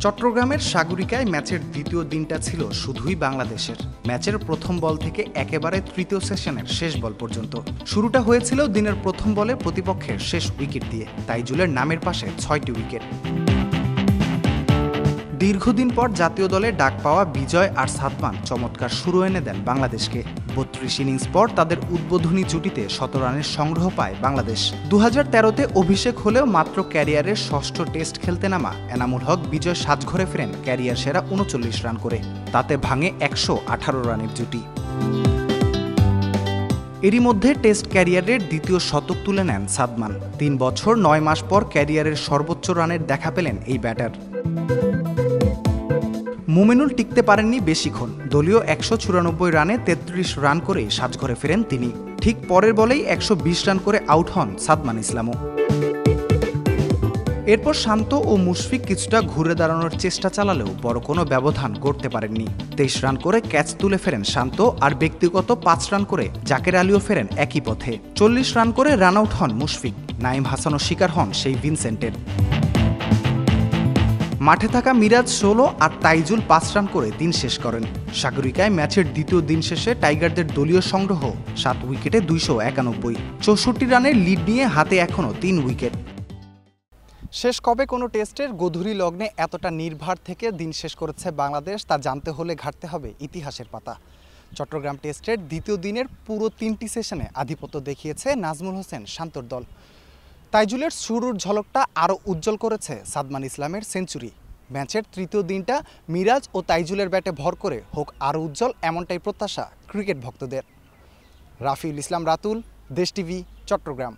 চট্টগ্রামের সাগরিকায় ম্যাচের দ্বিতীয় দিনটা ছিল শুধুই বাংলাদেশের। ম্যাচের প্রথম বল থেকে একেবারে তৃতীয় সেশনের শেষ বল পর্যন্ত শুরুটা হয়েছিল দিনের প্রথম বলে প্রতিপক্ষের শেষ উইকেট দিয়ে। তাইজুলের নামের পাশে ৬টি উইকেট। দীর্ঘদিন পর জাতীয় দলে ডাক পাওয়া বিজয় আর সাদমান চমৎকার শুরু এনে দেন বাংলাদেশকে। ৩২ ইনিংস পর তাদের উদ্বোধনী জুটিতে ১৭ রানের সংগ্রহ পায় বাংলাদেশ। ২০১৩-তে অভিষেক হলেও মাত্র ক্যারিয়ারের ষষ্ঠ টেস্ট খেলতে নামা এনামুল হক বিজয় সাজঘরে ফেরেন ক্যারিয়ার সেরা ৩৯ রান করে। তাতে ভাঙে ১১৮ রানের জুটি। এরই মধ্যে টেস্ট ক্যারিয়ারের দ্বিতীয় শতক তুলে নেন সাদমান। ৩ বছর ৯ মাস পর ক্যারিয়ারের সর্বোচ্চ রানের দেখা পেলেন এই ব্যাটার। মুমিনুল টিকতে পারেননি বেশিক্ষণ। দলীয় ১৯৪ রানে ৩৩ রান করে সাজঘরে ফেরেন তিনি। ঠিক পরের বলেই ১২০ রান করে আউট হন সাদমান ইসলামও। এরপর শান্ত ও মুশফিক কিছুটা ঘুরে দাঁড়ানোর চেষ্টা চালালেও বড় কোনো ব্যবধান গড়তে পারেননি। ২৩ রান করে ক্যাচ তুলে ফেরেন শান্ত, আর ব্যক্তিগত ৫ রান করে জাকের আলীও ফেরেন একই পথে। ৪০ রান করে রান আউট হন মুশফিক। নাঈম হাসানও শিকার হন সেই ভিনসেন্টের। মাঠে থাকা মিরাজ ১৬ আর তাইজুল ৫ রান করে দিন শেষ করেন। সাগরিকায় ম্যাচের দ্বিতীয় দিন শেষে টাইগারদের দলীয় সংগ্রহ ৭ উইকেটে ২৯১। ৬৪ রানের লিড নিয়ে হাতে এখনও ৩ উইকেট। শেষ কবে কোনো টেস্টের গোধূলি লগ্নে এতটা নির্ভার থেকে দিন শেষ করেছে বাংলাদেশ তা জানতে হলে ঘাঁটতে হবে ইতিহাসের পাতা। চট্টগ্রাম টেস্টের দ্বিতীয় দিনের পুরো ৩টি সেশনে আধিপত্য দেখিয়েছে নাজমুল হোসেন শান্তর দল। তাইজুলের শুরুর ঝলকটা আরও উজ্জ্বল করেছে সাদমান ইসলামের সেঞ্চুরি। ম্যাচের তৃতীয় দিনটা মিরাজ ও তাইজুলের ব্যাটে ভর করে হোক আরও উজ্জ্বল, এমনটাই প্রত্যাশা ক্রিকেট ভক্তদের। রাফিউল ইসলাম রাতুল, দেশ টিভি, চট্টগ্রাম।